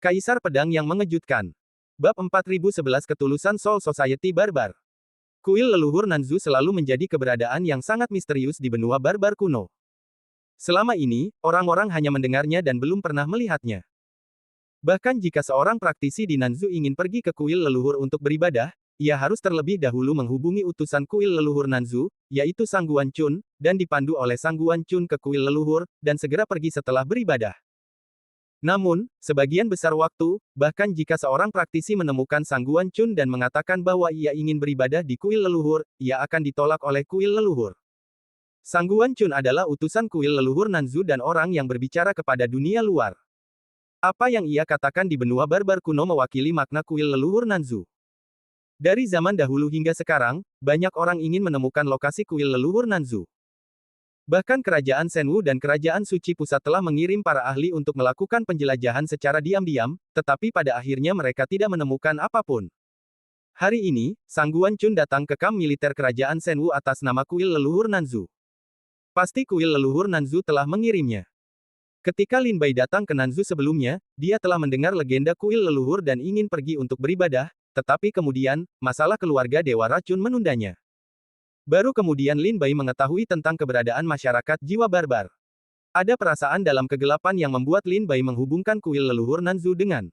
Kaisar Pedang yang Mengejutkan. Bab 4011 Ketulusan Soul Society Barbar. Kuil leluhur Nanzu selalu menjadi keberadaan yang sangat misterius di benua barbar kuno. Selama ini, orang-orang hanya mendengarnya dan belum pernah melihatnya. Bahkan jika seorang praktisi di Nanzu ingin pergi ke kuil leluhur untuk beribadah, ia harus terlebih dahulu menghubungi utusan kuil leluhur Nanzu, yaitu Sang Guan Chun, dan dipandu oleh Sang Guan Chun ke kuil leluhur, dan segera pergi setelah beribadah. Namun, sebagian besar waktu, bahkan jika seorang praktisi menemukan Sang Guan Chun dan mengatakan bahwa ia ingin beribadah di kuil leluhur, ia akan ditolak oleh kuil leluhur. Sang Guan Chun adalah utusan kuil leluhur Nanzu dan orang yang berbicara kepada dunia luar. Apa yang ia katakan di benua barbar kuno mewakili makna kuil leluhur Nanzu. Dari zaman dahulu hingga sekarang, banyak orang ingin menemukan lokasi kuil leluhur Nanzu. Bahkan kerajaan Shenwu dan kerajaan suci pusat telah mengirim para ahli untuk melakukan penjelajahan secara diam-diam, tetapi pada akhirnya mereka tidak menemukan apapun. Hari ini, Sang Guan Chun datang ke kamp militer kerajaan Shenwu atas nama kuil leluhur Nanzu. Pasti kuil leluhur Nanzu telah mengirimnya. Ketika Lin Bai datang ke Nanzu sebelumnya, dia telah mendengar legenda kuil leluhur dan ingin pergi untuk beribadah, tetapi kemudian, masalah keluarga Dewa Racun menundanya. Baru kemudian Lin Bai mengetahui tentang keberadaan masyarakat jiwa barbar. Ada perasaan dalam kegelapan yang membuat Lin Bai menghubungkan kuil leluhur Nanzu dengan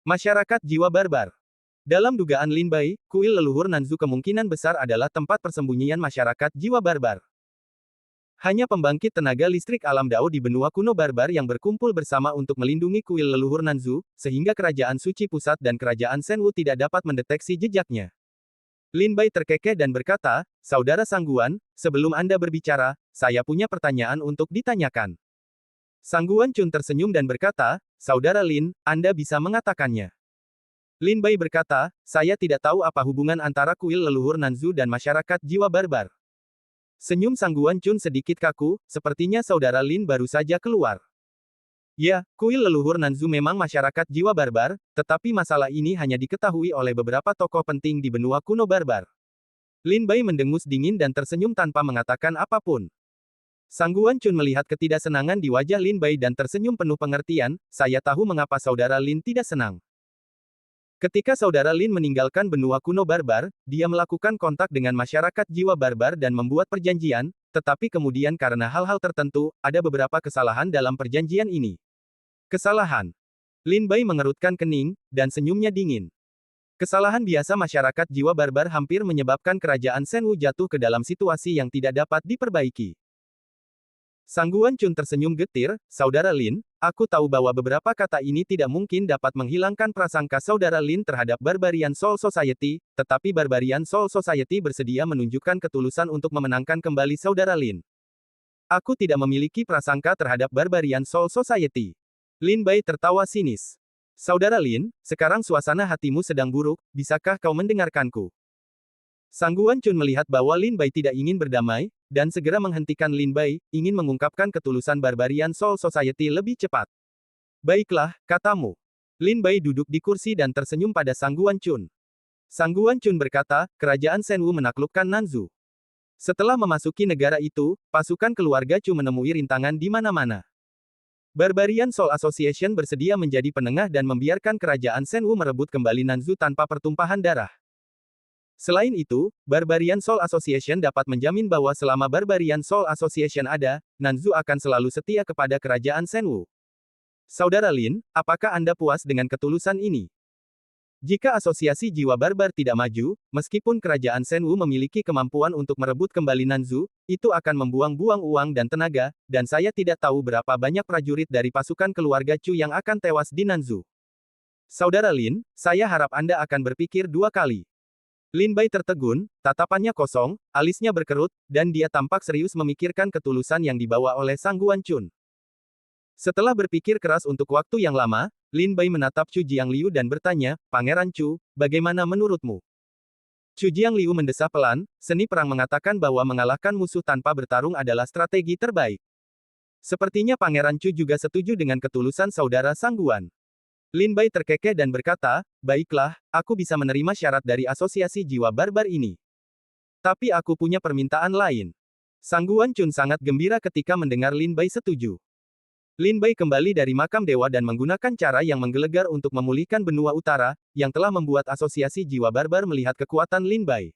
masyarakat jiwa barbar. Dalam dugaan Lin Bai, kuil leluhur Nanzu kemungkinan besar adalah tempat persembunyian masyarakat jiwa barbar. Hanya pembangkit tenaga listrik alam Dao di benua kuno barbar yang berkumpul bersama untuk melindungi kuil leluhur Nanzu, sehingga kerajaan suci pusat dan kerajaan Shenwu tidak dapat mendeteksi jejaknya. Lin Bai terkekeh dan berkata, "Saudara Sang Guan, sebelum Anda berbicara, saya punya pertanyaan untuk ditanyakan." Sang Guan Chun tersenyum dan berkata, "Saudara Lin, Anda bisa mengatakannya." Lin Bai berkata, "Saya tidak tahu apa hubungan antara kuil leluhur Nanzu dan masyarakat jiwa barbar." Senyum Sang Guan Chun sedikit kaku, sepertinya saudara Lin baru saja keluar. Ya, kuil leluhur Nanzu memang masyarakat jiwa barbar, tetapi masalah ini hanya diketahui oleh beberapa tokoh penting di benua kuno barbar. Lin Bai mendengus dingin dan tersenyum tanpa mengatakan apapun. Sang Guan Chun melihat ketidaksenangan di wajah Lin Bai dan tersenyum penuh pengertian, "Saya tahu mengapa saudara Lin tidak senang." Ketika saudara Lin meninggalkan benua kuno barbar, dia melakukan kontak dengan masyarakat jiwa barbar dan membuat perjanjian, tetapi kemudian karena hal-hal tertentu, ada beberapa kesalahan dalam perjanjian ini. Kesalahan. Lin Bai mengerutkan kening, dan senyumnya dingin. Kesalahan biasa masyarakat jiwa barbar hampir menyebabkan kerajaan Shenwu jatuh ke dalam situasi yang tidak dapat diperbaiki. Sang Guan Chun tersenyum getir, "Saudara Lin, aku tahu bahwa beberapa kata ini tidak mungkin dapat menghilangkan prasangka saudara Lin terhadap Barbarian Soul Society, tetapi Barbarian Soul Society bersedia menunjukkan ketulusan untuk memenangkan kembali saudara Lin. Aku tidak memiliki prasangka terhadap Barbarian Soul Society." Lin Bai tertawa sinis. "Saudara Lin, sekarang suasana hatimu sedang buruk, bisakah kau mendengarkanku?" Sang Guan Chun melihat bahwa Lin Bai tidak ingin berdamai, dan segera menghentikan Lin Bai, ingin mengungkapkan ketulusan Barbarian Soul Society lebih cepat. "Baiklah, katamu." Lin Bai duduk di kursi dan tersenyum pada Sang Guan Chun. Sang Guan Chun berkata, "Kerajaan Shenwu menaklukkan Nanzu. Setelah memasuki negara itu, pasukan keluarga Chu menemui rintangan di mana-mana. Barbarian Soul Association bersedia menjadi penengah dan membiarkan kerajaan Shenwu merebut kembali Nanzu tanpa pertumpahan darah. Selain itu, Barbarian Soul Association dapat menjamin bahwa selama Barbarian Soul Association ada, Nanzu akan selalu setia kepada kerajaan Shenwu. Saudara Lin, apakah Anda puas dengan ketulusan ini? Jika asosiasi jiwa barbar tidak maju, meskipun kerajaan Shenwu memiliki kemampuan untuk merebut kembali Nanzu, itu akan membuang-buang uang dan tenaga, dan saya tidak tahu berapa banyak prajurit dari pasukan keluarga Chu yang akan tewas di Nanzu. Saudara Lin, saya harap Anda akan berpikir dua kali." Lin Bai tertegun, tatapannya kosong, alisnya berkerut, dan dia tampak serius memikirkan ketulusan yang dibawa oleh Sang Guan Chun. Setelah berpikir keras untuk waktu yang lama, Lin Bai menatap Chu Jiangliu dan bertanya, "Pangeran Chu, bagaimana menurutmu?" Chu Jiangliu mendesah pelan, "Seni perang mengatakan bahwa mengalahkan musuh tanpa bertarung adalah strategi terbaik. Sepertinya Pangeran Chu juga setuju dengan ketulusan saudara Sang Guan." Lin Bai terkekeh dan berkata, "Baiklah, aku bisa menerima syarat dari asosiasi jiwa barbar ini. Tapi aku punya permintaan lain." Sang Guan Chun sangat gembira ketika mendengar Lin Bai setuju. Lin Bai kembali dari makam dewa dan menggunakan cara yang menggelegar untuk memulihkan benua utara, yang telah membuat asosiasi jiwa barbar melihat kekuatan Lin Bai.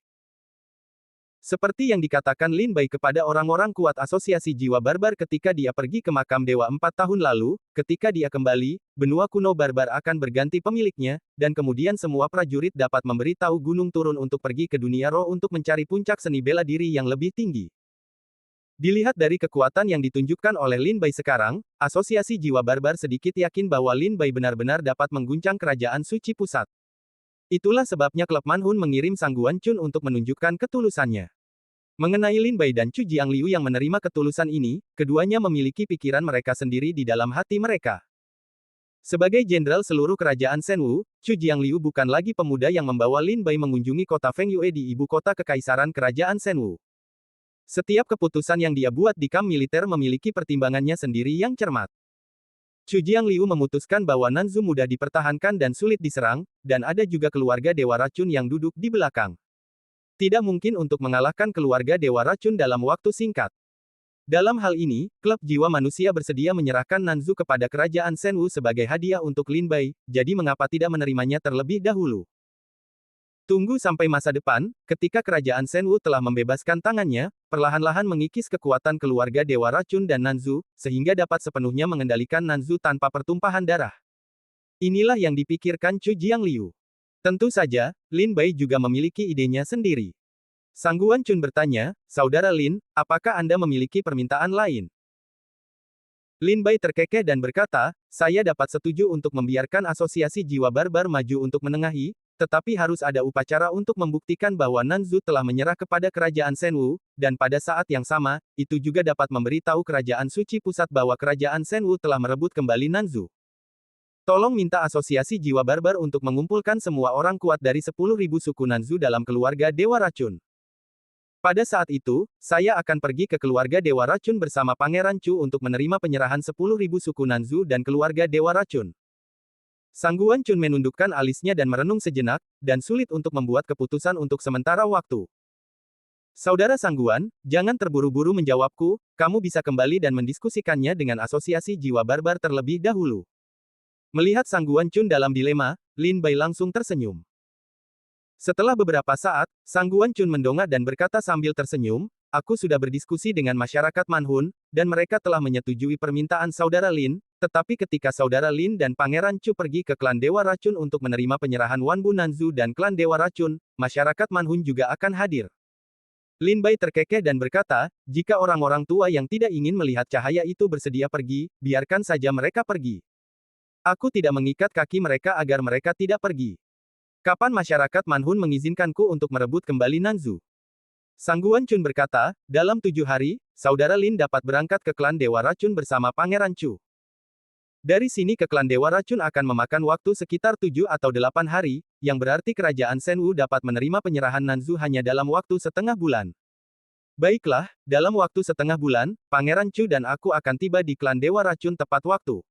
Seperti yang dikatakan Lin Bai kepada orang-orang kuat asosiasi jiwa barbar ketika dia pergi ke makam dewa 4 tahun lalu, ketika dia kembali, benua kuno barbar akan berganti pemiliknya, dan kemudian semua prajurit dapat memberitahu gunung turun untuk pergi ke dunia roh untuk mencari puncak seni bela diri yang lebih tinggi. Dilihat dari kekuatan yang ditunjukkan oleh Lin Bai sekarang, asosiasi jiwa barbar sedikit yakin bahwa Lin Bai benar-benar dapat mengguncang kerajaan suci pusat. Itulah sebabnya klub Manhun mengirim Sang Guan Chun untuk menunjukkan ketulusannya. Mengenai Lin Bai dan Chu Jiangliu yang menerima ketulusan ini, keduanya memiliki pikiran mereka sendiri di dalam hati mereka. Sebagai jenderal seluruh kerajaan Shenwu, Chu Jiangliu bukan lagi pemuda yang membawa Lin Bai mengunjungi kota Fengyue di ibu kota kekaisaran kerajaan Shenwu. Setiap keputusan yang dia buat di kamp militer memiliki pertimbangannya sendiri yang cermat. Chu Jiangliu memutuskan bahwa Nanzu mudah dipertahankan dan sulit diserang, dan ada juga keluarga Dewa Racun yang duduk di belakang. Tidak mungkin untuk mengalahkan keluarga Dewa Racun dalam waktu singkat. Dalam hal ini, klub jiwa manusia bersedia menyerahkan Nanzu kepada kerajaan Shenwu sebagai hadiah untuk Lin Bai, jadi mengapa tidak menerimanya terlebih dahulu? Tunggu sampai masa depan, ketika kerajaan Shenwu telah membebaskan tangannya, perlahan-lahan mengikis kekuatan keluarga Dewa Racun dan Nanzu, sehingga dapat sepenuhnya mengendalikan Nanzu tanpa pertumpahan darah. Inilah yang dipikirkan Chu Jiangliu. Tentu saja, Lin Bai juga memiliki idenya sendiri. Sang Guan Chun bertanya, "Saudara Lin, apakah Anda memiliki permintaan lain?" Lin Bai terkekeh dan berkata, "Saya dapat setuju untuk membiarkan asosiasi jiwa barbar maju untuk menengahi, tetapi harus ada upacara untuk membuktikan bahwa Nanzu telah menyerah kepada kerajaan Shenwu, dan pada saat yang sama, itu juga dapat memberitahu kerajaan suci pusat bahwa kerajaan Shenwu telah merebut kembali Nanzu. Tolong minta asosiasi jiwa barbar untuk mengumpulkan semua orang kuat dari 10.000 suku Nanzu dalam keluarga Dewa Racun. Pada saat itu, saya akan pergi ke keluarga Dewa Racun bersama Pangeran Chu untuk menerima penyerahan 10.000 suku Nanzu dan keluarga Dewa Racun." Sang Guan Chun menundukkan alisnya dan merenung sejenak, dan sulit untuk membuat keputusan untuk sementara waktu. "Saudara Sang Guan, jangan terburu-buru menjawabku, kamu bisa kembali dan mendiskusikannya dengan asosiasi jiwa barbar terlebih dahulu." Melihat Sang Guan Chun dalam dilema, Lin Bai langsung tersenyum. Setelah beberapa saat, Sang Guan Chun mendongak dan berkata sambil tersenyum, "Aku sudah berdiskusi dengan masyarakat Manhun, dan mereka telah menyetujui permintaan Saudara Lin, tetapi ketika Saudara Lin dan Pangeran Chu pergi ke klan Dewa Racun untuk menerima penyerahan Wanbu Nanzu dan klan Dewa Racun, masyarakat Manhun juga akan hadir." Lin Bai terkekeh dan berkata, "Jika orang-orang tua yang tidak ingin melihat cahaya itu bersedia pergi, biarkan saja mereka pergi. Aku tidak mengikat kaki mereka agar mereka tidak pergi. Kapan masyarakat Manhun mengizinkanku untuk merebut kembali Nanzu?" Sang Guan Chun berkata, "Dalam 7 hari, Saudara Lin dapat berangkat ke klan Dewa Racun bersama Pangeran Chu. Dari sini ke klan Dewa Racun akan memakan waktu sekitar 7 atau 8 hari, yang berarti kerajaan Shenwu dapat menerima penyerahan Nanzu hanya dalam waktu setengah bulan. Baiklah, dalam waktu setengah bulan, Pangeran Chu dan aku akan tiba di klan Dewa Racun tepat waktu."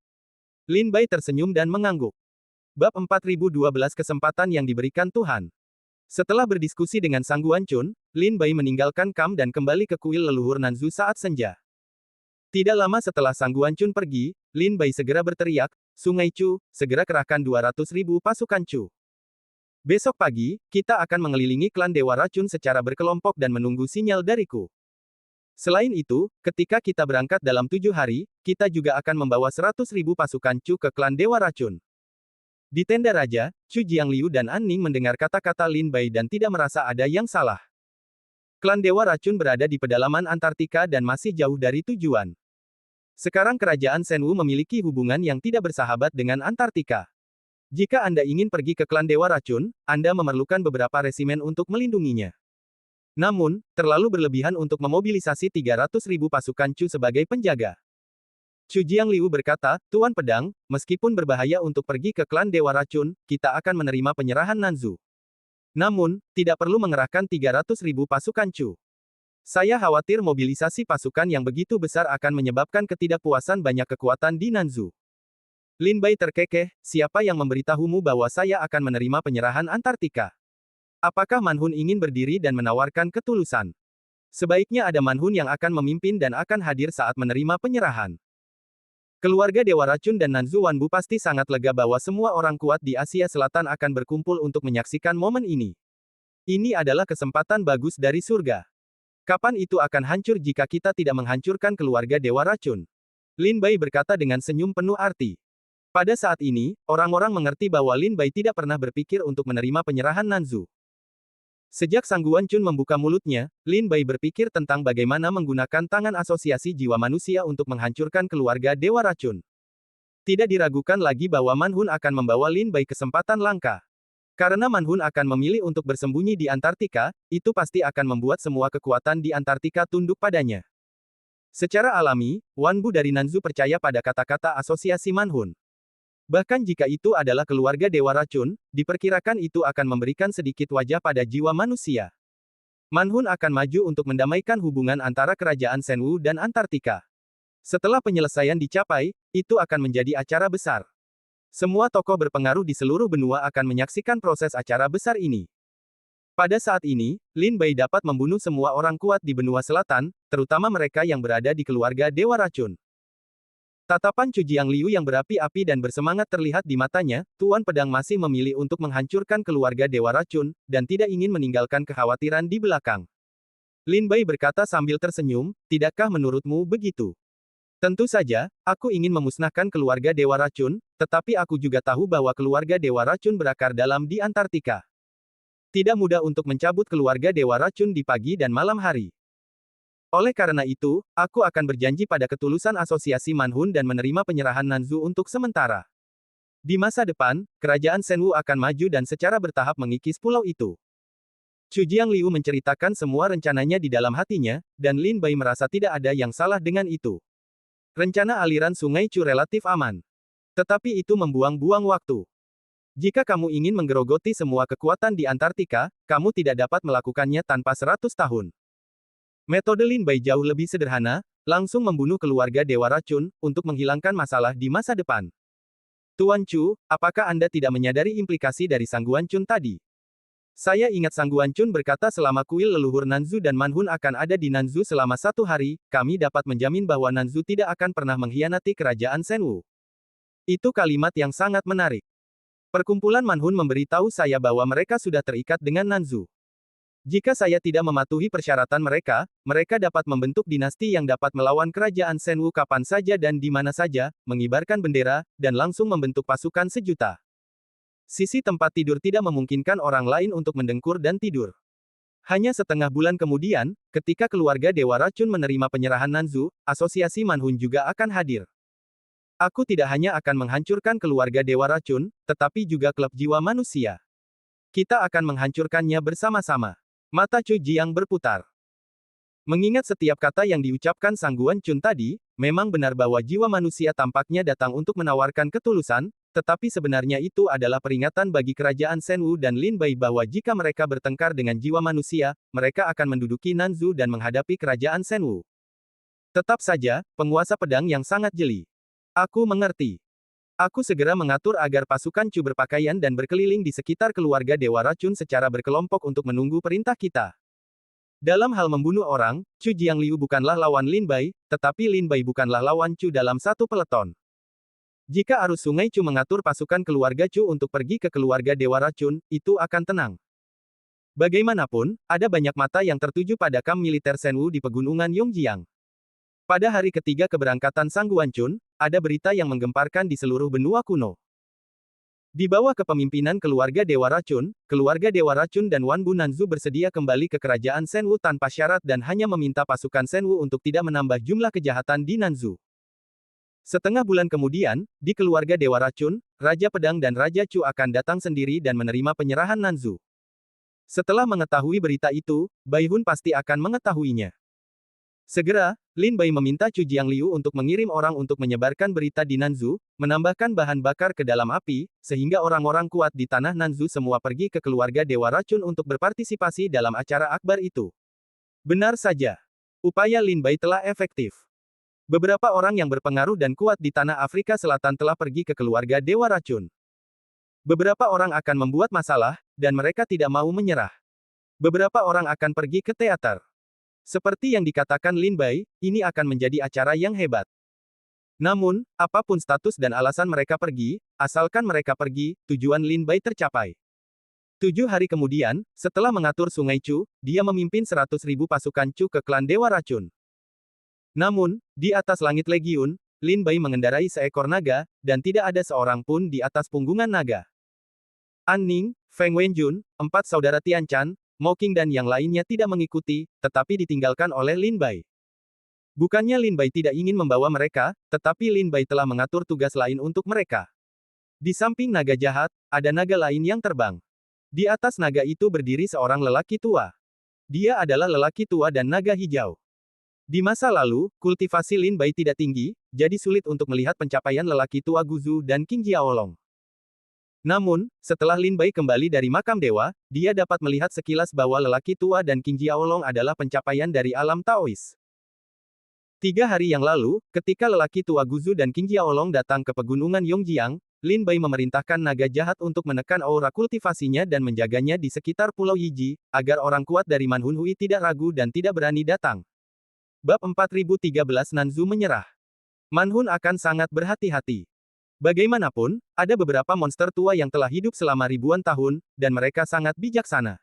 Lin Bai tersenyum dan mengangguk. Bab 4012 Kesempatan yang diberikan Tuhan. Setelah berdiskusi dengan Sang Guan Chun, Lin Bai meninggalkan kamp dan kembali ke kuil leluhur Nanzu saat senja. Tidak lama setelah Sang Guan Chun pergi, Lin Bai segera berteriak, "Sungai Chu, segera kerahkan 200.000 pasukan Chu. Besok pagi, kita akan mengelilingi klan Dewa Racun secara berkelompok dan menunggu sinyal dariku. Selain itu, ketika kita berangkat dalam 7 hari, kita juga akan membawa 100.000 pasukan Chu ke klan Dewa Racun." Di tenda raja, Chu Jiangliu dan An Ning mendengar kata-kata Lin Bai dan tidak merasa ada yang salah. Klan Dewa Racun berada di pedalaman Antartika dan masih jauh dari tujuan. Sekarang kerajaan Shenwu memiliki hubungan yang tidak bersahabat dengan Antartika. Jika Anda ingin pergi ke klan Dewa Racun, Anda memerlukan beberapa resimen untuk melindunginya. Namun, terlalu berlebihan untuk memobilisasi 300.000 pasukan Chu sebagai penjaga. Chu Jiangliu berkata, "Tuan Pedang, meskipun berbahaya untuk pergi ke klan Dewa Racun, kita akan menerima penyerahan Nanzu. Namun, tidak perlu mengerahkan 300.000 pasukan Chu. Saya khawatir mobilisasi pasukan yang begitu besar akan menyebabkan ketidakpuasan banyak kekuatan di Nanzu." Lin Bai terkekeh, "Siapa yang memberitahumu bahwa saya akan menerima penyerahan Antartika? Apakah Manhun ingin berdiri dan menawarkan ketulusan? Sebaiknya ada Manhun yang akan memimpin dan akan hadir saat menerima penyerahan." Keluarga Dewa Racun dan Nanzu Wanbu pasti sangat lega bahwa semua orang kuat di Asia Selatan akan berkumpul untuk menyaksikan momen ini. Ini adalah kesempatan bagus dari surga. Kapan itu akan hancur jika kita tidak menghancurkan keluarga Dewa Racun? Lin Bai berkata dengan senyum penuh arti. Pada saat ini, orang-orang mengerti bahwa Lin Bai tidak pernah berpikir untuk menerima penyerahan Nanzu. Sejak Sang Guancun membuka mulutnya, Lin Bai berpikir tentang bagaimana menggunakan tangan asosiasi jiwa manusia untuk menghancurkan keluarga Dewa Racun. Tidak diragukan lagi bahwa Manhun akan membawa Lin Bai kesempatan langka. Karena Manhun akan memilih untuk bersembunyi di Antartika, itu pasti akan membuat semua kekuatan di Antartika tunduk padanya. Secara alami, Wanbu dari Nanzu percaya pada kata-kata asosiasi Manhun. Bahkan jika itu adalah keluarga Dewa Racun, diperkirakan itu akan memberikan sedikit wajah pada jiwa manusia. Manhun akan maju untuk mendamaikan hubungan antara kerajaan Senwu dan Antartika. Setelah penyelesaian dicapai, itu akan menjadi acara besar. Semua tokoh berpengaruh di seluruh benua akan menyaksikan proses acara besar ini. Pada saat ini, Lin Bai dapat membunuh semua orang kuat di benua selatan, terutama mereka yang berada di keluarga Dewa Racun. Tatapan Chu Jiangliu yang berapi-api dan bersemangat terlihat di matanya. Tuan Pedang masih memilih untuk menghancurkan keluarga Dewa Racun, dan tidak ingin meninggalkan kekhawatiran di belakang. Lin Bai berkata sambil tersenyum, tidakkah menurutmu begitu? Tentu saja, aku ingin memusnahkan keluarga Dewa Racun, tetapi aku juga tahu bahwa keluarga Dewa Racun berakar dalam di Antartika. Tidak mudah untuk mencabut keluarga Dewa Racun di pagi dan malam hari. Oleh karena itu, aku akan berjanji pada ketulusan asosiasi Manhun dan menerima penyerahan Nanzu untuk sementara. Di masa depan, kerajaan Senwu akan maju dan secara bertahap mengikis pulau itu. Chu Jiangliu menceritakan semua rencananya di dalam hatinya, dan Lin Bai merasa tidak ada yang salah dengan itu. Rencana aliran sungai Chu relatif aman. Tetapi itu membuang-buang waktu. Jika kamu ingin menggerogoti semua kekuatan di Antartika, kamu tidak dapat melakukannya tanpa 100 tahun. Metode Lin Bai jauh lebih sederhana, langsung membunuh keluarga Dewa Racun, untuk menghilangkan masalah di masa depan. Tuan Chu, apakah Anda tidak menyadari implikasi dari Sang Guancun tadi? Saya ingat Sang Guancun berkata selama kuil leluhur Nanzu dan Manhun akan ada di Nanzu selama 1 hari, kami dapat menjamin bahwa Nanzu tidak akan pernah mengkhianati kerajaan Senwu. Itu kalimat yang sangat menarik. Perkumpulan Manhun memberitahu saya bahwa mereka sudah terikat dengan Nanzu. Jika saya tidak mematuhi persyaratan mereka, mereka dapat membentuk dinasti yang dapat melawan kerajaan Senwu kapan saja dan di mana saja, mengibarkan bendera, dan langsung membentuk pasukan sejuta. Sisi tempat tidur tidak memungkinkan orang lain untuk mendengkur dan tidur. Hanya setengah bulan kemudian, ketika keluarga Dewa Racun menerima penyerahan Nanzu, asosiasi Manhun juga akan hadir. Aku tidak hanya akan menghancurkan keluarga Dewa Racun, tetapi juga klub jiwa manusia. Kita akan menghancurkannya bersama-sama. Mata Chu Jiang berputar. Mengingat setiap kata yang diucapkan Sang Guancun tadi, memang benar bahwa jiwa manusia tampaknya datang untuk menawarkan ketulusan, tetapi sebenarnya itu adalah peringatan bagi kerajaan Senwu dan Lin Bai bahwa jika mereka bertengkar dengan jiwa manusia, mereka akan menduduki Nanzu dan menghadapi kerajaan Senwu. Tetap saja, penguasa pedang yang sangat jeli. Aku mengerti. Aku segera mengatur agar pasukan Chu berpakaian dan berkeliling di sekitar keluarga Dewa Racun secara berkelompok untuk menunggu perintah kita. Dalam hal membunuh orang, Chu Jiangliu bukanlah lawan Lin Bai, tetapi Lin Bai bukanlah lawan Chu dalam satu peleton. Jika arus sungai Chu mengatur pasukan keluarga Chu untuk pergi ke keluarga Dewa Racun, itu akan tenang. Bagaimanapun, ada banyak mata yang tertuju pada kamp militer Senwu di pegunungan Yongjiang. Pada hari ketiga keberangkatan Sang Guancun, ada berita yang menggemparkan di seluruh benua kuno. Di bawah kepemimpinan keluarga Dewa Racun dan Wanbu Nanzu bersedia kembali ke kerajaan Senwu tanpa syarat dan hanya meminta pasukan Senwu untuk tidak menambah jumlah kejahatan di Nanzu. Setengah bulan kemudian, di keluarga Dewa Racun, Raja Pedang dan Raja Chu akan datang sendiri dan menerima penyerahan Nanzu. Setelah mengetahui berita itu, Bai Hun pasti akan mengetahuinya. Segera, Lin Bai meminta Chu Jiangliu untuk mengirim orang untuk menyebarkan berita di Nanzu, menambahkan bahan bakar ke dalam api, sehingga orang-orang kuat di tanah Nanzu semua pergi ke keluarga Dewa Racun untuk berpartisipasi dalam acara akbar itu. Benar saja. Upaya Lin Bai telah efektif. Beberapa orang yang berpengaruh dan kuat di tanah Afrika Selatan telah pergi ke keluarga Dewa Racun. Beberapa orang akan membuat masalah, dan mereka tidak mau menyerah. Beberapa orang akan pergi ke teater. Seperti yang dikatakan Lin Bai, ini akan menjadi acara yang hebat. Namun, apapun status dan alasan mereka pergi, asalkan mereka pergi, tujuan Lin Bai tercapai. 7 hari kemudian, setelah mengatur Sungai Chu, dia memimpin 100.000 pasukan Chu ke klan Dewa Racun. Namun, di atas langit Legiun, Lin Bai mengendarai seekor naga, dan tidak ada seorang pun di atas punggungan naga. An Ning, Feng Wenjun, 4 saudara Tian Chan, Mo Qing dan yang lainnya tidak mengikuti, tetapi ditinggalkan oleh Lin Bai. Bukannya Lin Bai tidak ingin membawa mereka, tetapi Lin Bai telah mengatur tugas lain untuk mereka. Di samping naga jahat, ada naga lain yang terbang. Di atas naga itu berdiri seorang lelaki tua. Dia adalah lelaki tua dan naga hijau. Di masa lalu, kultivasi Lin Bai tidak tinggi, jadi sulit untuk melihat pencapaian lelaki tua Guzu dan King Jiaolong. Namun, setelah Lin Bai kembali dari makam dewa, dia dapat melihat sekilas bahwa lelaki tua dan King Jiaolong adalah pencapaian dari alam Taois. 3 hari yang lalu, ketika lelaki tua Guzu dan King Jiaolong datang ke pegunungan Yongjiang, Lin Bai memerintahkan naga jahat untuk menekan aura kultivasinya dan menjaganya di sekitar Pulau Yiji, agar orang kuat dari Manhun Hui tidak ragu dan tidak berani datang. Bab 4013 Nanzu menyerah. Manhun akan sangat berhati-hati. Bagaimanapun, ada beberapa monster tua yang telah hidup selama ribuan tahun, dan mereka sangat bijaksana.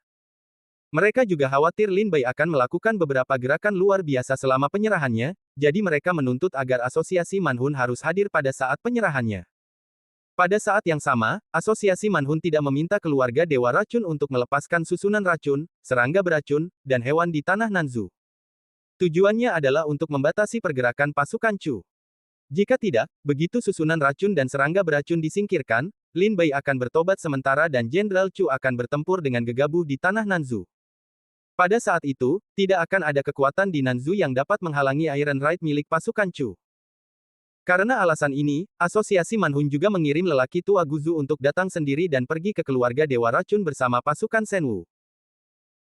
Mereka juga khawatir Lin Bai akan melakukan beberapa gerakan luar biasa selama penyerahannya, jadi mereka menuntut agar asosiasi Manhun harus hadir pada saat penyerahannya. Pada saat yang sama, asosiasi Manhun tidak meminta keluarga Dewa Racun untuk melepaskan susunan racun, serangga beracun, dan hewan di tanah Nanzu. Tujuannya adalah untuk membatasi pergerakan pasukan Chu. Jika tidak, begitu susunan racun dan serangga beracun disingkirkan, Lin Bai akan bertobat sementara dan Jenderal Chu akan bertempur dengan gegabah di tanah Nanzu. Pada saat itu, tidak akan ada kekuatan di Nanzu yang dapat menghalangi Iron Raid milik pasukan Chu. Karena alasan ini, asosiasi Manhun juga mengirim lelaki tua Guzu untuk datang sendiri dan pergi ke keluarga Dewa Racun bersama pasukan Senwu.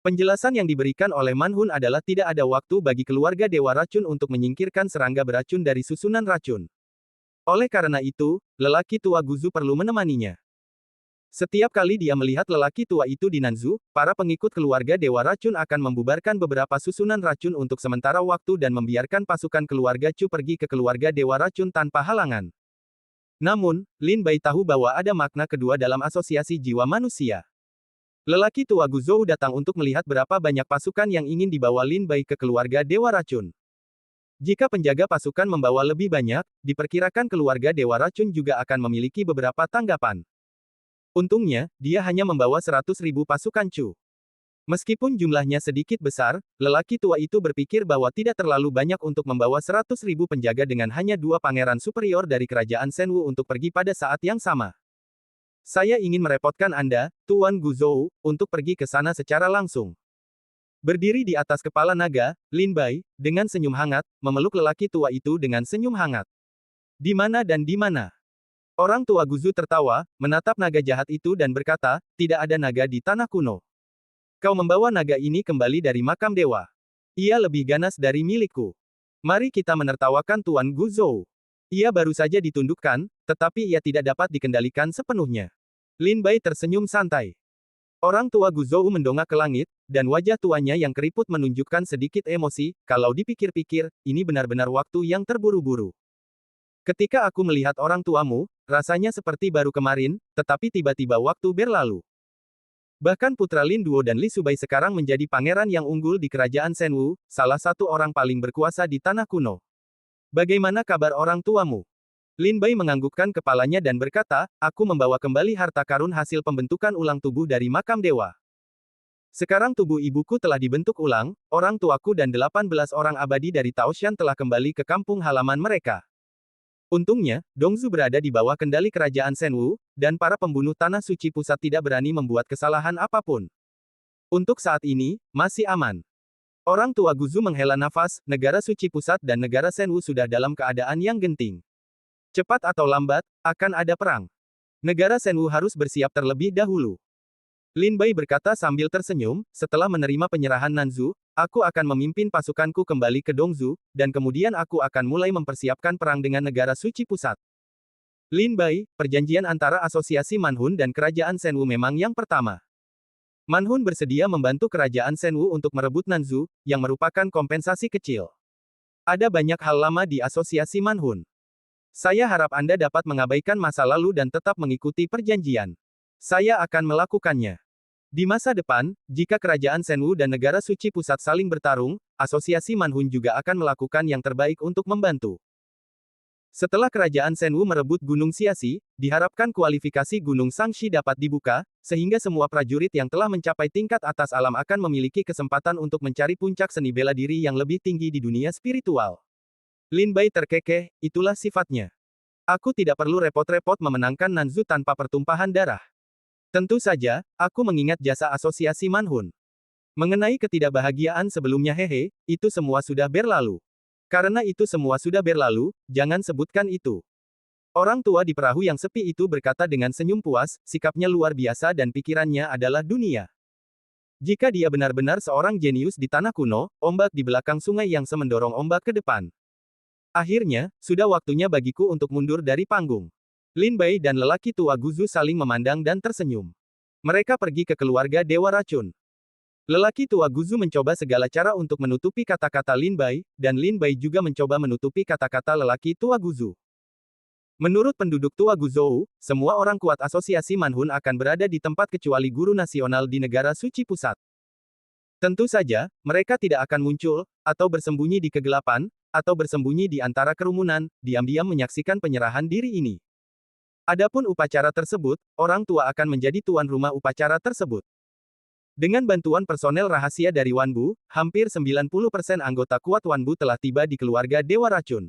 Penjelasan yang diberikan oleh Manhun adalah tidak ada waktu bagi keluarga Dewa Racun untuk menyingkirkan serangga beracun dari susunan racun. Oleh karena itu, lelaki tua Guzu perlu menemaninya. Setiap kali dia melihat lelaki tua itu di Nanzu, para pengikut keluarga Dewa Racun akan membubarkan beberapa susunan racun untuk sementara waktu dan membiarkan pasukan keluarga Chu pergi ke keluarga Dewa Racun tanpa halangan. Namun, Lin Bai tahu bahwa ada makna kedua dalam asosiasi jiwa manusia. Lelaki tua Guzhou datang untuk melihat berapa banyak pasukan yang ingin dibawa Lin Bai ke keluarga Dewa Racun. Jika penjaga pasukan membawa lebih banyak, diperkirakan keluarga Dewa Racun juga akan memiliki beberapa tanggapan. Untungnya, dia hanya membawa 100.000 pasukan Chu. Meskipun jumlahnya sedikit besar, lelaki tua itu berpikir bahwa tidak terlalu banyak untuk membawa 100.000 penjaga dengan hanya 2 pangeran superior dari kerajaan Senwu untuk pergi pada saat yang sama. Saya ingin merepotkan Anda, Tuan Guzhou, untuk pergi ke sana secara langsung. Berdiri di atas kepala naga, Lin Bai, dengan senyum hangat, memeluk lelaki tua itu dengan senyum hangat. Di mana dan di mana? Orang tua Guzu tertawa, menatap naga jahat itu dan berkata, tidak ada naga di tanah kuno. Kau membawa naga ini kembali dari makam dewa. Ia lebih ganas dari milikku. Mari kita menertawakan Tuan Guzhou. Ia baru saja ditundukkan, tetapi ia tidak dapat dikendalikan sepenuhnya. Lin Bai tersenyum santai. Orang tua Guzhou mendongak ke langit, dan wajah tuanya yang keriput menunjukkan sedikit emosi, kalau dipikir-pikir, ini benar-benar waktu yang terburu-buru. Ketika aku melihat orang tuamu, rasanya seperti baru kemarin, tetapi tiba-tiba waktu berlalu. Bahkan putra Lin Duo dan Li Subai sekarang menjadi pangeran yang unggul di kerajaan Senwu, salah satu orang paling berkuasa di tanah kuno. Bagaimana kabar orang tuamu? Lin Bai menganggukkan kepalanya dan berkata, aku membawa kembali harta karun hasil pembentukan ulang tubuh dari makam dewa. Sekarang tubuh ibuku telah dibentuk ulang, orang tuaku dan 18 orang abadi dari Taoshan telah kembali ke kampung halaman mereka. Untungnya, Dongzu berada di bawah kendali kerajaan Senwu, dan para pembunuh tanah suci pusat tidak berani membuat kesalahan apapun. Untuk saat ini, masih aman. Orang tua Guzu menghela nafas, negara suci pusat dan negara Senwu sudah dalam keadaan yang genting. Cepat atau lambat, akan ada perang. Negara Senwu harus bersiap terlebih dahulu. Lin Bai berkata sambil tersenyum, setelah menerima penyerahan Nanzu, aku akan memimpin pasukanku kembali ke Dongzu, dan kemudian aku akan mulai mempersiapkan perang dengan negara suci pusat. Lin Bai, perjanjian antara asosiasi Manhun dan kerajaan Senwu memang yang pertama. Manhun bersedia membantu kerajaan Senwu untuk merebut Nanzu, yang merupakan kompensasi kecil. Ada banyak hal lama di asosiasi Manhun. Saya harap Anda dapat mengabaikan masa lalu dan tetap mengikuti perjanjian. Saya akan melakukannya. Di masa depan, jika Kerajaan Shenwu dan Negara Suci Pusat saling bertarung, Asosiasi Manhun juga akan melakukan yang terbaik untuk membantu. Setelah Kerajaan Shenwu merebut Gunung Xiaxi, diharapkan kualifikasi Gunung Shangxi dapat dibuka, sehingga semua prajurit yang telah mencapai tingkat atas alam akan memiliki kesempatan untuk mencari puncak seni bela diri yang lebih tinggi di dunia spiritual. Lin Bai terkekeh, itulah sifatnya. Aku tidak perlu repot-repot memenangkan Nanzu tanpa pertumpahan darah. Tentu saja, aku mengingat jasa Asosiasi Manhun. Mengenai ketidakbahagiaan sebelumnya hehe, itu semua sudah berlalu. Karena itu semua sudah berlalu, jangan sebutkan itu. Orang tua di perahu yang sepi itu berkata dengan senyum puas, sikapnya luar biasa dan pikirannya adalah dunia. Jika dia benar-benar seorang jenius di tanah kuno, ombak di belakang sungai yang semendorong ombak ke depan. Akhirnya, sudah waktunya bagiku untuk mundur dari panggung. Lin Bai dan lelaki tua Guzu saling memandang dan tersenyum. Mereka pergi ke keluarga Dewa Racun. Lelaki tua Guzu mencoba segala cara untuk menutupi kata-kata Lin Bai, dan Lin Bai juga mencoba menutupi kata-kata lelaki tua Guzu. Menurut penduduk tua Guzhou, semua orang kuat Asosiasi Manhun akan berada di tempat kecuali guru nasional di negara suci pusat. Tentu saja, mereka tidak akan muncul, atau bersembunyi di kegelapan, atau bersembunyi di antara kerumunan, diam-diam menyaksikan penyerahan diri ini. Adapun upacara tersebut, orang tua akan menjadi tuan rumah upacara tersebut. Dengan bantuan personel rahasia dari Wanbu, hampir 90% anggota kuat Wanbu telah tiba di keluarga Dewa Racun.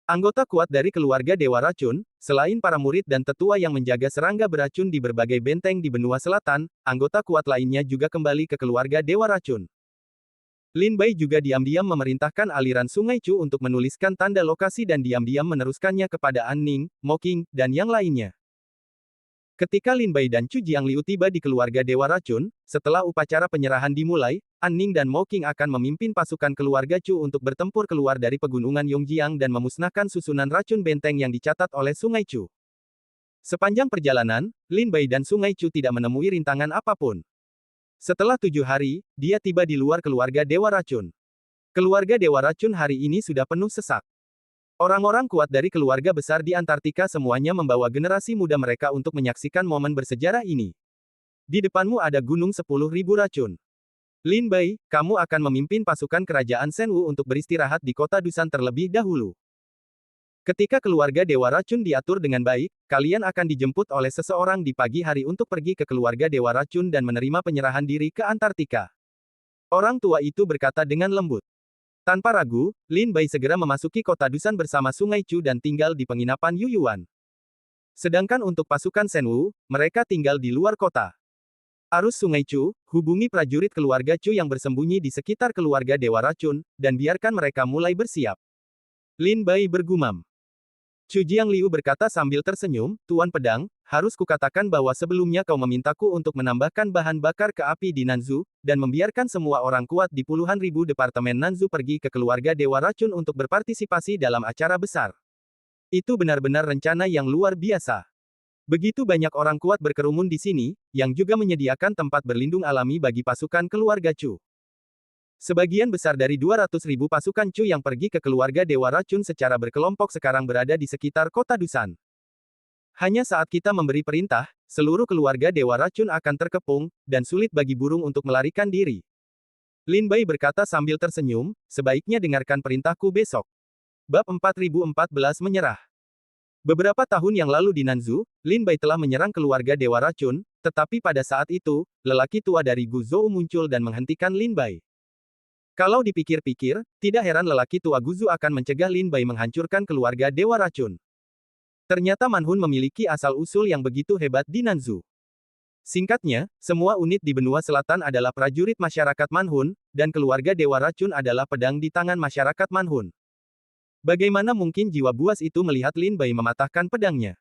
Anggota kuat dari keluarga Dewa Racun, selain para murid dan tetua yang menjaga serangga beracun di berbagai benteng di benua selatan, anggota kuat lainnya juga kembali ke keluarga Dewa Racun. Lin Bai juga diam-diam memerintahkan aliran Sungai Chu untuk menuliskan tanda lokasi dan diam-diam meneruskannya kepada An Ning, Mo Qing, dan yang lainnya. Ketika Lin Bai dan Chu Jiangliu tiba di keluarga Dewa Racun, setelah upacara penyerahan dimulai, An Ning dan Mo Qing akan memimpin pasukan keluarga Chu untuk bertempur keluar dari pegunungan Yongjiang dan memusnahkan susunan racun benteng yang dicatat oleh Sungai Chu. Sepanjang perjalanan, Lin Bai dan Sungai Chu tidak menemui rintangan apapun. Setelah 7 hari, dia tiba di luar keluarga Dewa Racun. Keluarga Dewa Racun hari ini sudah penuh sesak. Orang-orang kuat dari keluarga besar di Antartika semuanya membawa generasi muda mereka untuk menyaksikan momen bersejarah ini. Di depanmu ada gunung 10.000 racun. Lin Bai, kamu akan memimpin pasukan kerajaan Shenwu untuk beristirahat di kota Dusan terlebih dahulu. Ketika keluarga Dewa Racun diatur dengan baik, kalian akan dijemput oleh seseorang di pagi hari untuk pergi ke keluarga Dewa Racun dan menerima penyerahan diri ke Antartika. Orang tua itu berkata dengan lembut. Tanpa ragu, Lin Bai segera memasuki kota Dusan bersama Sungai Chu dan tinggal di penginapan Yuyuan. Sedangkan untuk pasukan Shenwu, mereka tinggal di luar kota. Arus Sungai Chu, hubungi prajurit keluarga Chu yang bersembunyi di sekitar keluarga Dewa Racun, dan biarkan mereka mulai bersiap. Lin Bai bergumam. Chu Jiangliu berkata sambil tersenyum, Tuan Pedang, harus kukatakan bahwa sebelumnya kau memintaku untuk menambahkan bahan bakar ke api di Nanzu, dan membiarkan semua orang kuat di puluhan ribu departemen Nanzu pergi ke keluarga Dewa Racun untuk berpartisipasi dalam acara besar. Itu benar-benar rencana yang luar biasa. Begitu banyak orang kuat berkerumun di sini, yang juga menyediakan tempat berlindung alami bagi pasukan keluarga Chu. Sebagian besar dari 200.000 pasukan Chu yang pergi ke keluarga Dewa Racun secara berkelompok sekarang berada di sekitar kota Dusan. Hanya saat kita memberi perintah, seluruh keluarga Dewa Racun akan terkepung, dan sulit bagi burung untuk melarikan diri. Lin Bai berkata sambil tersenyum, sebaiknya dengarkan perintahku besok. Bab 4014 menyerah. Beberapa tahun yang lalu di Nanzu, Lin Bai telah menyerang keluarga Dewa Racun, tetapi pada saat itu, lelaki tua dari Guzhou muncul dan menghentikan Lin Bai. Kalau dipikir-pikir, tidak heran lelaki tua Guzu akan mencegah Lin Bai menghancurkan keluarga Dewa Racun. Ternyata Manhun memiliki asal-usul yang begitu hebat di Nanzu. Singkatnya, semua unit di benua selatan adalah prajurit masyarakat Manhun, dan keluarga Dewa Racun adalah pedang di tangan masyarakat Manhun. Bagaimana mungkin jiwa buas itu melihat Lin Bai mematahkan pedangnya?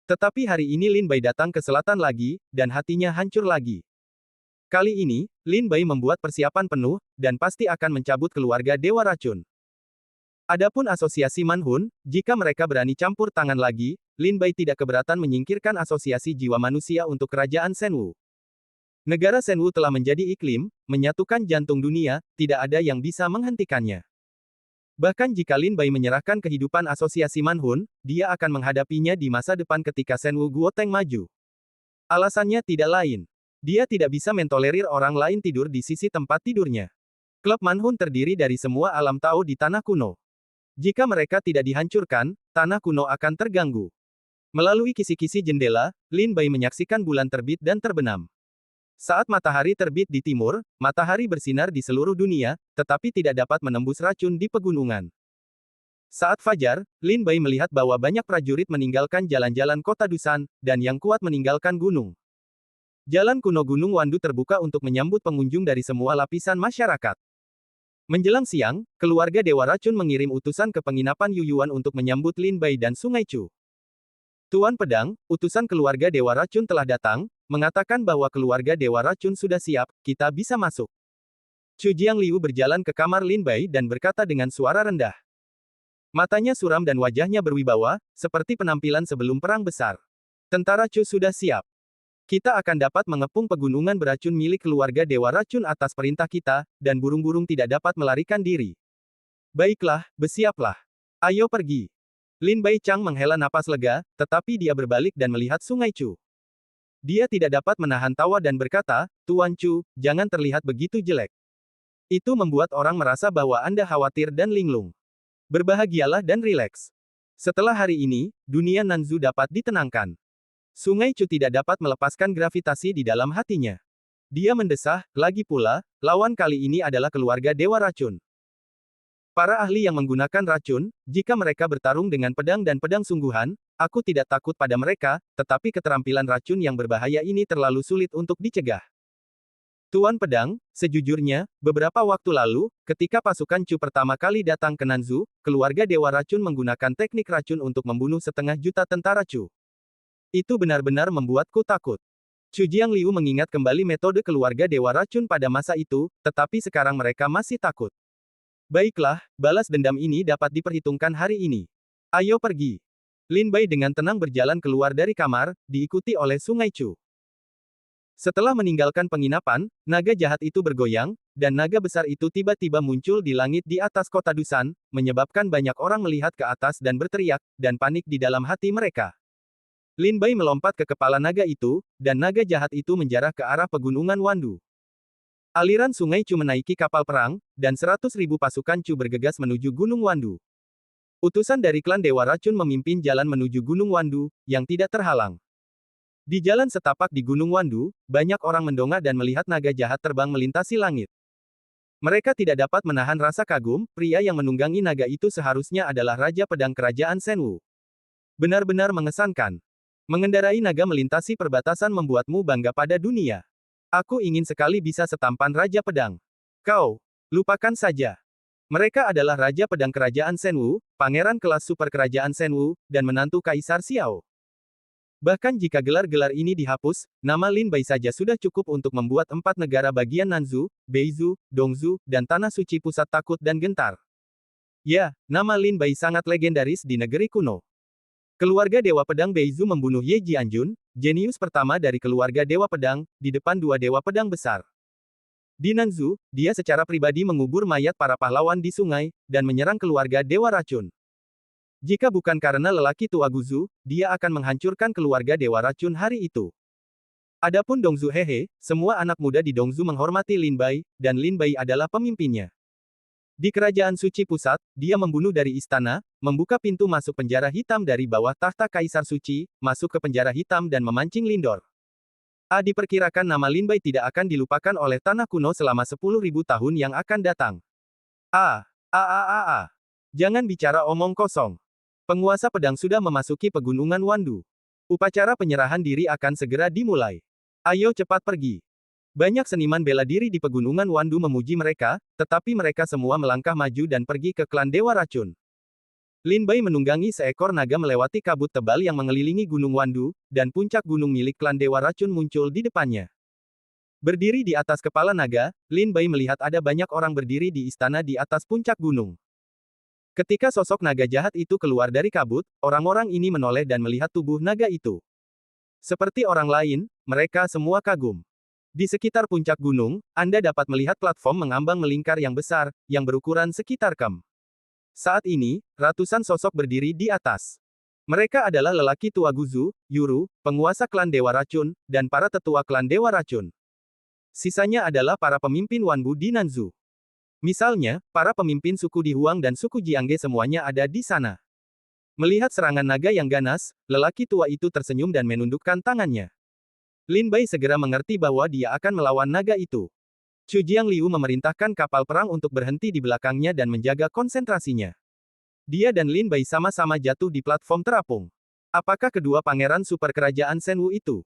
Tetapi hari ini Lin Bai datang ke selatan lagi, dan hatinya hancur lagi. Kali ini, Lin Bai membuat persiapan penuh, dan pasti akan mencabut keluarga Dewa Racun. Adapun asosiasi Manhun, jika mereka berani campur tangan lagi, Lin Bai tidak keberatan menyingkirkan asosiasi jiwa manusia untuk kerajaan Shenwu. Negara Shenwu telah menjadi iklim, menyatukan jantung dunia, tidak ada yang bisa menghentikannya. Bahkan jika Lin Bai menyerahkan kehidupan asosiasi Manhun, dia akan menghadapinya di masa depan ketika Senwu Guoteng maju. Alasannya tidak lain. Dia tidak bisa mentolerir orang lain tidur di sisi tempat tidurnya. Klub Manhun terdiri dari semua alam Tao di tanah kuno. Jika mereka tidak dihancurkan, tanah kuno akan terganggu. Melalui kisi-kisi jendela, Lin Bai menyaksikan bulan terbit dan terbenam. Saat matahari terbit di timur, matahari bersinar di seluruh dunia, tetapi tidak dapat menembus racun di pegunungan. Saat fajar, Lin Bai melihat bahwa banyak prajurit meninggalkan jalan-jalan kota Dusan, dan yang kuat meninggalkan gunung. Jalan kuno Gunung Wandu terbuka untuk menyambut pengunjung dari semua lapisan masyarakat. Menjelang siang, keluarga Dewa Racun mengirim utusan ke penginapan Yuyuan untuk menyambut Lin Bai dan Sungai Chu. Tuan Pedang, utusan keluarga Dewa Racun telah datang, mengatakan bahwa keluarga Dewa Racun sudah siap, kita bisa masuk. Chu Jiangliu berjalan ke kamar Lin Bai dan berkata dengan suara rendah. Matanya suram dan wajahnya berwibawa, seperti penampilan sebelum perang besar. Tentara Chu sudah siap. Kita akan dapat mengepung pegunungan beracun milik keluarga Dewa Racun atas perintah kita, dan burung-burung tidak dapat melarikan diri. Baiklah, bersiaplah. Ayo pergi. Lin Bai Chang menghela napas lega, tetapi dia berbalik dan melihat Sungai Chu. Dia tidak dapat menahan tawa dan berkata, Tuan Chu, jangan terlihat begitu jelek. Itu membuat orang merasa bahwa Anda khawatir dan linglung. Berbahagialah dan rileks. Setelah hari ini, dunia Nanzu dapat ditenangkan. Sungai Chu tidak dapat melepaskan gravitasi di dalam hatinya. Dia mendesah, lagi pula, lawan kali ini adalah keluarga Dewa Racun. Para ahli yang menggunakan racun, jika mereka bertarung dengan pedang dan pedang sungguhan, aku tidak takut pada mereka, tetapi keterampilan racun yang berbahaya ini terlalu sulit untuk dicegah. Tuan Pedang, sejujurnya, beberapa waktu lalu, ketika pasukan Chu pertama kali datang ke Nanzu, keluarga Dewa Racun menggunakan teknik racun untuk membunuh 500.000 tentara Chu. Itu benar-benar membuatku takut. Chu Jiangliu mengingat kembali metode keluarga Dewa Racun pada masa itu, tetapi sekarang mereka masih takut. Baiklah, balas dendam ini dapat diperhitungkan hari ini. Ayo pergi. Lin Bai dengan tenang berjalan keluar dari kamar, diikuti oleh Sungai Chu. Setelah meninggalkan penginapan, naga jahat itu bergoyang, dan naga besar itu tiba-tiba muncul di langit di atas kota Dusan, menyebabkan banyak orang melihat ke atas dan berteriak, dan panik di dalam hati mereka. Lin Bai melompat ke kepala naga itu, dan naga jahat itu menjarah ke arah pegunungan Wandu. Aliran Sungai Chu menaiki kapal perang, dan 100.000 pasukan Chu bergegas menuju Gunung Wandu. Utusan dari klan Dewa Racun memimpin jalan menuju Gunung Wandu, yang tidak terhalang. Di jalan setapak di Gunung Wandu, banyak orang mendongak dan melihat naga jahat terbang melintasi langit. Mereka tidak dapat menahan rasa kagum, pria yang menunggangi naga itu seharusnya adalah Raja Pedang Kerajaan Senwu. Benar-benar mengesankan. Mengendarai naga melintasi perbatasan membuatmu bangga pada dunia. Aku ingin sekali bisa setampan Raja Pedang. Kau, lupakan saja. Mereka adalah Raja Pedang Kerajaan Senwu, Pangeran kelas Super Kerajaan Senwu, dan menantu Kaisar Xiao. Bahkan jika gelar-gelar ini dihapus, nama Lin Bai saja sudah cukup untuk membuat 4 negara bagian Nanzu, Beizu, Dongzu, dan Tanah Suci pusat takut dan gentar. Ya, nama Lin Bai sangat legendaris di negeri kuno. Keluarga Dewa Pedang Beizu membunuh Ye Jianjun, jenius pertama dari keluarga Dewa Pedang, di depan 2 Dewa Pedang besar. Di Nanzu, dia secara pribadi mengubur mayat para pahlawan di sungai, dan menyerang keluarga Dewa Racun. Jika bukan karena lelaki tua Guzu, dia akan menghancurkan keluarga Dewa Racun hari itu. Adapun Dongzu Hehe, semua anak muda di Dongzu menghormati Lin Bai, dan Lin Bai adalah pemimpinnya. Di Kerajaan Suci Pusat, dia membunuh dari istana, membuka pintu masuk penjara hitam dari bawah tahta Kaisar Suci, masuk ke penjara hitam dan memancing Lindor. Diperkirakan nama Lin Bai tidak akan dilupakan oleh tanah kuno selama 10.000 tahun yang akan datang. Jangan bicara omong kosong. Penguasa pedang sudah memasuki pegunungan Wandu. Upacara penyerahan diri akan segera dimulai. Ayo cepat pergi. Banyak seniman bela diri di pegunungan Wandu memuji mereka, tetapi mereka semua melangkah maju dan pergi ke klan Dewa Racun. Lin Bai menunggangi seekor naga melewati kabut tebal yang mengelilingi Gunung Wandu, dan puncak gunung milik klan Dewa Racun muncul di depannya. Berdiri di atas kepala naga, Lin Bai melihat ada banyak orang berdiri di istana di atas puncak gunung. Ketika sosok naga jahat itu keluar dari kabut, orang-orang ini menoleh dan melihat tubuh naga itu. Seperti orang lain, mereka semua kagum. Di sekitar puncak gunung, Anda dapat melihat platform mengambang melingkar yang besar, yang berukuran sekitar kem. Saat ini, ratusan sosok berdiri di atas. Mereka adalah lelaki tua Guzu, Yuru, penguasa klan Dewa Racun, dan para tetua klan Dewa Racun. Sisanya adalah para pemimpin Wanbu di Nanzu. Misalnya, para pemimpin suku Di Huang dan suku Jiangge semuanya ada di sana. Melihat serangan naga yang ganas, lelaki tua itu tersenyum dan menundukkan tangannya. Lin Bai segera mengerti bahwa dia akan melawan naga itu. Chu Jiangliu memerintahkan kapal perang untuk berhenti di belakangnya dan menjaga konsentrasinya. Dia dan Lin Bai sama-sama jatuh di platform terapung. Apakah kedua pangeran super kerajaan Senwu itu?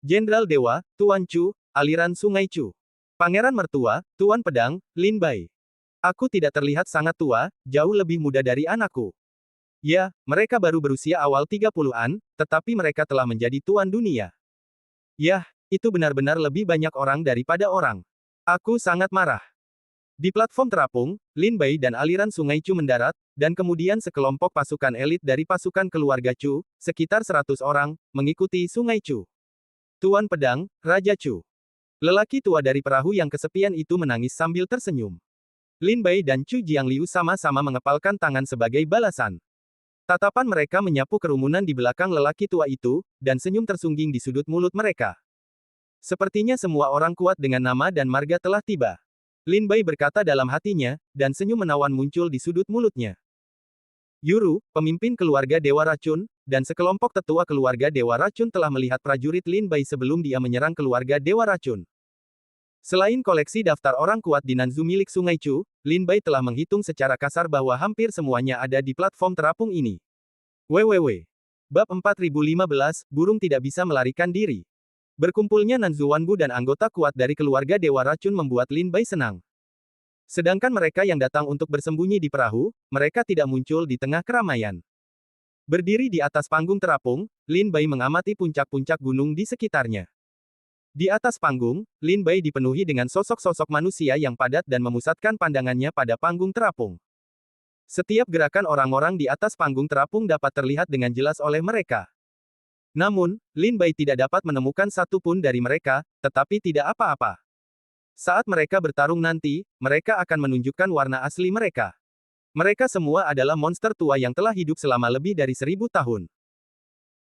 Jenderal Dewa, Tuan Chu, aliran Sungai Chu. Pangeran mertua, Tuan Pedang, Lin Bai. Aku tidak terlihat sangat tua, jauh lebih muda dari anakku. Ya, mereka baru berusia awal 30-an, tetapi mereka telah menjadi tuan dunia. Yah, itu benar-benar lebih banyak orang daripada orang. Aku sangat marah. Di platform terapung, Lin Bai dan aliran Sungai Chu mendarat, dan kemudian sekelompok pasukan elit dari pasukan keluarga Chu, sekitar 100 orang, mengikuti Sungai Chu. Tuan Pedang, Raja Chu. Lelaki tua dari perahu yang kesepian itu menangis sambil tersenyum. Lin Bai dan Chu Jiangliu sama-sama mengepalkan tangan sebagai balasan. Tatapan mereka menyapu kerumunan di belakang lelaki tua itu, dan senyum tersungging di sudut mulut mereka. Sepertinya semua orang kuat dengan nama dan marga telah tiba. Lin Bai berkata dalam hatinya, dan senyum menawan muncul di sudut mulutnya. Yuru, pemimpin keluarga Dewa Racun, dan sekelompok tetua keluarga Dewa Racun telah melihat prajurit Lin Bai sebelum dia menyerang keluarga Dewa Racun. Selain koleksi daftar orang kuat di Nanzu milik Sungai Chu, Lin Bai telah menghitung secara kasar bahwa hampir semuanya ada di platform terapung ini. WWW. Bab 4015, Burung Tidak Bisa Melarikan Diri. Berkumpulnya Nanzu Wanbu dan anggota kuat dari keluarga Dewa Racun membuat Lin Bai senang. Sedangkan mereka yang datang untuk bersembunyi di perahu, mereka tidak muncul di tengah keramaian. Berdiri di atas panggung terapung, Lin Bai mengamati puncak-puncak gunung di sekitarnya. Di atas panggung, Lin Bai dipenuhi dengan sosok-sosok manusia yang padat dan memusatkan pandangannya pada panggung terapung. Setiap gerakan orang-orang di atas panggung terapung dapat terlihat dengan jelas oleh mereka. Namun, Lin Bai tidak dapat menemukan satu pun dari mereka, tetapi tidak apa-apa. Saat mereka bertarung nanti, mereka akan menunjukkan warna asli mereka. Mereka semua adalah monster tua yang telah hidup selama lebih dari 1000 tahun.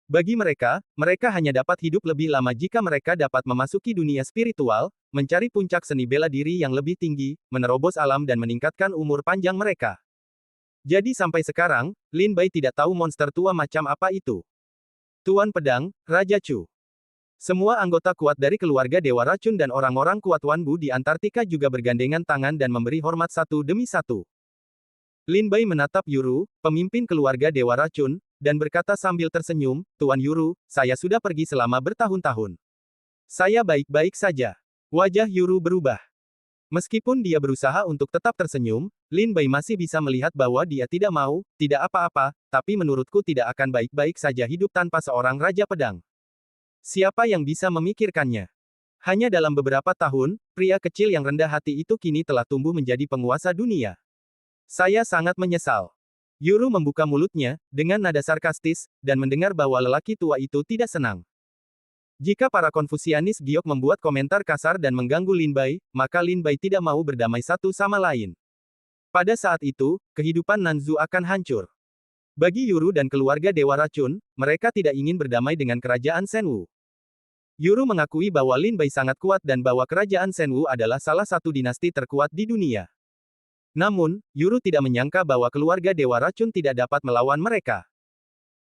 Bagi mereka, mereka hanya dapat hidup lebih lama jika mereka dapat memasuki dunia spiritual, mencari puncak seni bela diri yang lebih tinggi, menerobos alam dan meningkatkan umur panjang mereka. Jadi sampai sekarang, Lin Bai tidak tahu monster tua macam apa itu. Tuan Pedang, Raja Chu. Semua anggota kuat dari keluarga Dewa Racun dan orang-orang kuat Wanbu di Antartika juga bergandengan tangan dan memberi hormat satu demi satu. Lin Bai menatap Yuru, pemimpin keluarga Dewa Racun, dan berkata sambil tersenyum, Tuan Yuru, saya sudah pergi selama bertahun-tahun. Saya baik-baik saja. Wajah Yuru berubah. Meskipun dia berusaha untuk tetap tersenyum, Lin Bai masih bisa melihat bahwa dia tidak mau, tidak apa-apa, tapi menurutku tidak akan baik-baik saja hidup tanpa seorang Raja Pedang. Siapa yang bisa memikirkannya? Hanya dalam beberapa tahun, pria kecil yang rendah hati itu kini telah tumbuh menjadi penguasa dunia. Saya sangat menyesal. Yuru membuka mulutnya, dengan nada sarkastis, dan mendengar bahwa lelaki tua itu tidak senang. Jika para Konfusianis giok membuat komentar kasar dan mengganggu Lin Bai, maka Lin Bai tidak mau berdamai satu sama lain. Pada saat itu, kehidupan Nanzu akan hancur. Bagi Yuru dan keluarga Dewa Racun, mereka tidak ingin berdamai dengan kerajaan Senwu. Yuru mengakui bahwa Lin Bai sangat kuat dan bahwa kerajaan Senwu adalah salah satu dinasti terkuat di dunia. Namun, Yuru tidak menyangka bahwa keluarga Dewa Racun tidak dapat melawan mereka.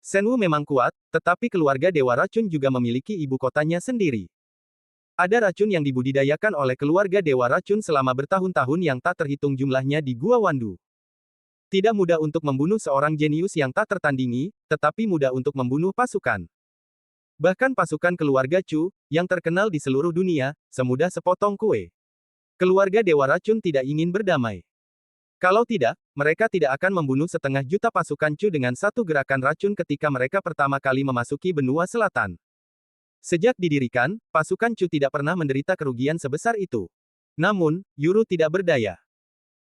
Senwu memang kuat, tetapi keluarga Dewa Racun juga memiliki ibu kotanya sendiri. Ada racun yang dibudidayakan oleh keluarga Dewa Racun selama bertahun-tahun yang tak terhitung jumlahnya di Gua Wandu. Tidak mudah untuk membunuh seorang jenius yang tak tertandingi, tetapi mudah untuk membunuh pasukan. Bahkan pasukan keluarga Chu, yang terkenal di seluruh dunia, semudah sepotong kue. Keluarga Dewa Racun tidak ingin berdamai. Kalau tidak, mereka tidak akan membunuh setengah juta pasukan Chu dengan satu gerakan racun ketika mereka pertama kali memasuki benua selatan. Sejak didirikan, pasukan Chu tidak pernah menderita kerugian sebesar itu. Namun, Yuru tidak berdaya.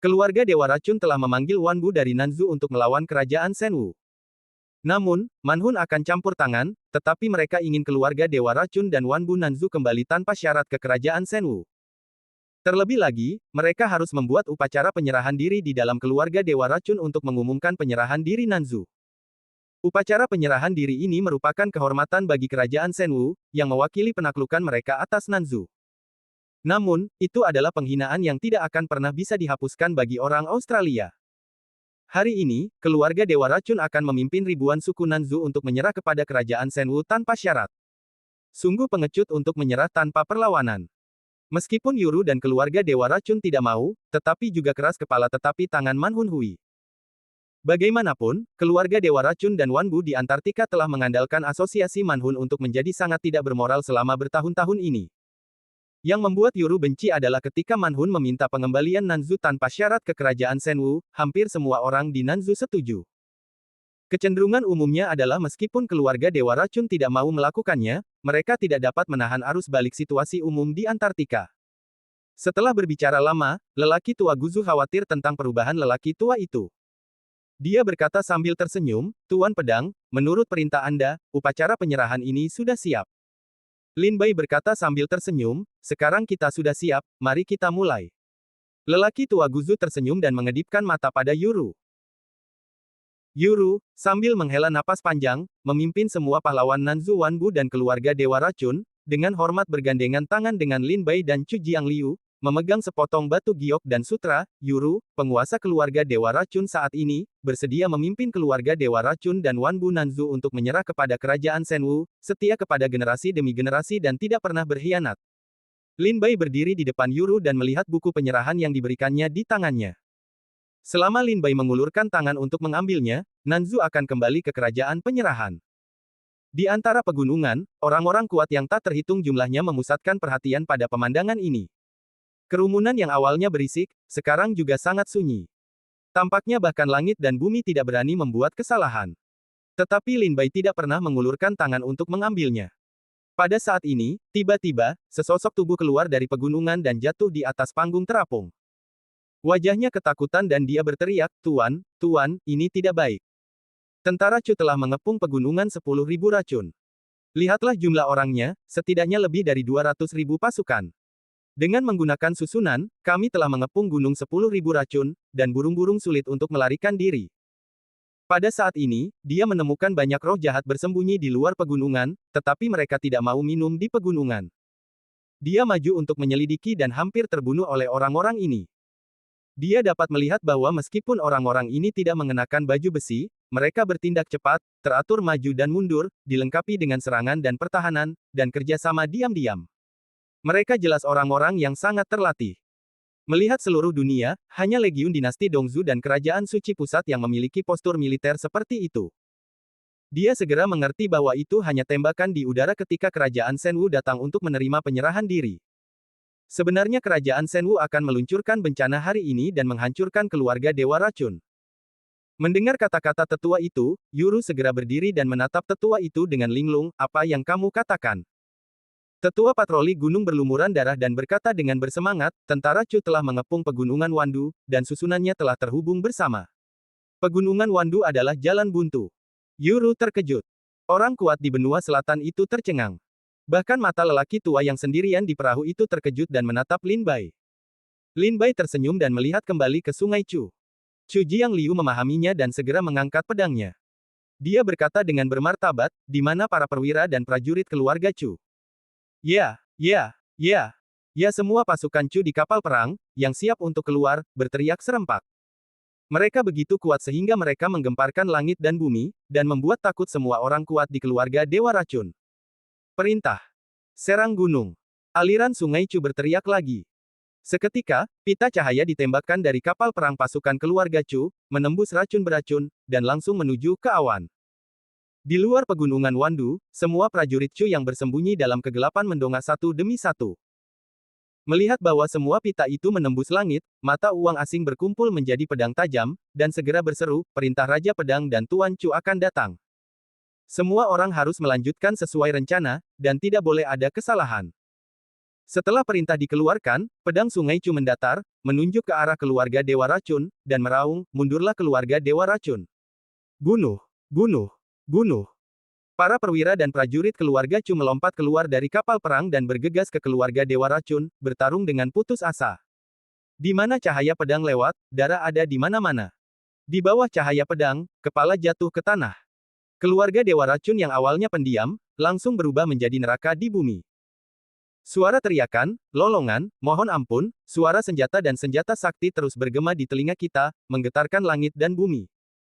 Keluarga Dewa Racun telah memanggil Wanbu dari Nanzu untuk melawan kerajaan Senwu. Namun, Manhun akan campur tangan, tetapi mereka ingin keluarga Dewa Racun dan Wanbu Nanzu kembali tanpa syarat ke kerajaan Senwu. Terlebih lagi, mereka harus membuat upacara penyerahan diri di dalam keluarga Dewa Racun untuk mengumumkan penyerahan diri Nanzu. Upacara penyerahan diri ini merupakan kehormatan bagi kerajaan Shenwu, yang mewakili penaklukan mereka atas Nanzu. Namun, itu adalah penghinaan yang tidak akan pernah bisa dihapuskan bagi orang Australia. Hari ini, keluarga Dewa Racun akan memimpin ribuan suku Nanzu untuk menyerah kepada kerajaan Shenwu tanpa syarat. Sungguh pengecut untuk menyerah tanpa perlawanan. Meskipun Yuru dan keluarga Dewa Racun tidak mau, tetapi juga keras kepala tetapi tangan Man Hun Hui. Bagaimanapun, keluarga Dewa Racun dan Wan Bu di Antartika telah mengandalkan asosiasi Man Hun untuk menjadi sangat tidak bermoral selama bertahun-tahun ini. Yang membuat Yuru benci adalah ketika Man Hun meminta pengembalian Nanzu tanpa syarat ke kerajaan Shenwu, hampir semua orang di Nanzu setuju. Kecenderungan umumnya adalah meskipun keluarga Dewa Racun tidak mau melakukannya, mereka tidak dapat menahan arus balik situasi umum di Antartika. Setelah berbicara lama, lelaki tua Guzu khawatir tentang perubahan lelaki tua itu. Dia berkata sambil tersenyum, "Tuan Pedang, menurut perintah Anda, upacara penyerahan ini sudah siap." Lin Bai berkata sambil tersenyum, "Sekarang kita sudah siap, mari kita mulai." Lelaki tua Guzu tersenyum dan mengedipkan mata pada Yuru. Yuru, sambil menghela napas panjang, memimpin semua pahlawan Nanzu Wan Bu dan keluarga Dewa Racun, dengan hormat bergandengan tangan dengan Lin Bai dan Chu Jiangliu, memegang sepotong batu giok dan sutra. Yuru, penguasa keluarga Dewa Racun saat ini, bersedia memimpin keluarga Dewa Racun dan Wan Bu Nanzu untuk menyerah kepada kerajaan Shenwu, setia kepada generasi demi generasi dan tidak pernah berkhianat. Lin Bai berdiri di depan Yuru dan melihat buku penyerahan yang diberikannya di tangannya. Selama Lin Bai mengulurkan tangan untuk mengambilnya, Nanzu akan kembali ke kerajaan penyerahan. Di antara pegunungan, orang-orang kuat yang tak terhitung jumlahnya memusatkan perhatian pada pemandangan ini. Kerumunan yang awalnya berisik, sekarang juga sangat sunyi. Tampaknya bahkan langit dan bumi tidak berani membuat kesalahan. Tetapi Lin Bai tidak pernah mengulurkan tangan untuk mengambilnya. Pada saat ini, tiba-tiba, sesosok tubuh keluar dari pegunungan dan jatuh di atas panggung terapung. Wajahnya ketakutan dan dia berteriak, "Tuan, Tuan, ini tidak baik. Tentara Chu telah mengepung pegunungan 10.000 racun. Lihatlah jumlah orangnya, setidaknya lebih dari 200.000 pasukan. Dengan menggunakan susunan, kami telah mengepung gunung 10.000 racun, dan burung-burung sulit untuk melarikan diri." Pada saat ini, dia menemukan banyak roh jahat bersembunyi di luar pegunungan, tetapi mereka tidak mau minum di pegunungan. Dia maju untuk menyelidiki dan hampir terbunuh oleh orang-orang ini. Dia dapat melihat bahwa meskipun orang-orang ini tidak mengenakan baju besi, mereka bertindak cepat, teratur maju dan mundur, dilengkapi dengan serangan dan pertahanan, dan kerjasama diam-diam. Mereka jelas orang-orang yang sangat terlatih. Melihat seluruh dunia, hanya Legiun dinasti Dongzu dan Kerajaan Suci Pusat yang memiliki postur militer seperti itu. Dia segera mengerti bahwa itu hanya tembakan di udara ketika Kerajaan Shenwu datang untuk menerima penyerahan diri. Sebenarnya Kerajaan Shenwu akan meluncurkan bencana hari ini dan menghancurkan keluarga Dewa Racun. Mendengar kata-kata tetua itu, Yuru segera berdiri dan menatap tetua itu dengan linglung, "Apa yang kamu katakan?" Tetua patroli gunung berlumuran darah dan berkata dengan bersemangat, "Tentara Chu telah mengepung pegunungan Wandu, dan susunannya telah terhubung bersama. Pegunungan Wandu adalah jalan buntu." Yuru terkejut. Orang kuat di benua selatan itu tercengang. Bahkan mata lelaki tua yang sendirian di perahu itu terkejut dan menatap Lin Bai. Lin Bai tersenyum dan melihat kembali ke Sungai Chu. Chu Jiangliu memahaminya dan segera mengangkat pedangnya. Dia berkata dengan bermartabat, "Di mana para perwira dan prajurit keluarga Chu?" "Ya, ya, ya, ya." Semua pasukan Chu di kapal perang, yang siap untuk keluar, berteriak serempak. Mereka begitu kuat sehingga mereka menggemparkan langit dan bumi, dan membuat takut semua orang kuat di keluarga Dewa Racun. "Perintah. Serang gunung." Aliran Sungai Chu berteriak lagi. Seketika, pita cahaya ditembakkan dari kapal perang pasukan keluarga Chu, menembus racun beracun, dan langsung menuju ke awan. Di luar pegunungan Wandu, semua prajurit Chu yang bersembunyi dalam kegelapan mendongak satu demi satu. Melihat bahwa semua pita itu menembus langit, mata uang asing berkumpul menjadi pedang tajam, dan segera berseru, "Perintah Raja Pedang dan Tuan Chu akan datang. Semua orang harus melanjutkan sesuai rencana, dan tidak boleh ada kesalahan." Setelah perintah dikeluarkan, pedang Sungai Chu mendatar, menunjuk ke arah keluarga Dewa Racun, dan meraung, "Mundurlah keluarga Dewa Racun. Bunuh! Bunuh! Bunuh!" Para perwira dan prajurit keluarga Chu melompat keluar dari kapal perang dan bergegas ke keluarga Dewa Racun, bertarung dengan putus asa. Di mana cahaya pedang lewat, darah ada di mana-mana. Di bawah cahaya pedang, kepala jatuh ke tanah. Keluarga Dewa Racun yang awalnya pendiam, langsung berubah menjadi neraka di bumi. Suara teriakan, lolongan, mohon ampun, suara senjata dan senjata sakti terus bergema di telinga kita, menggetarkan langit dan bumi.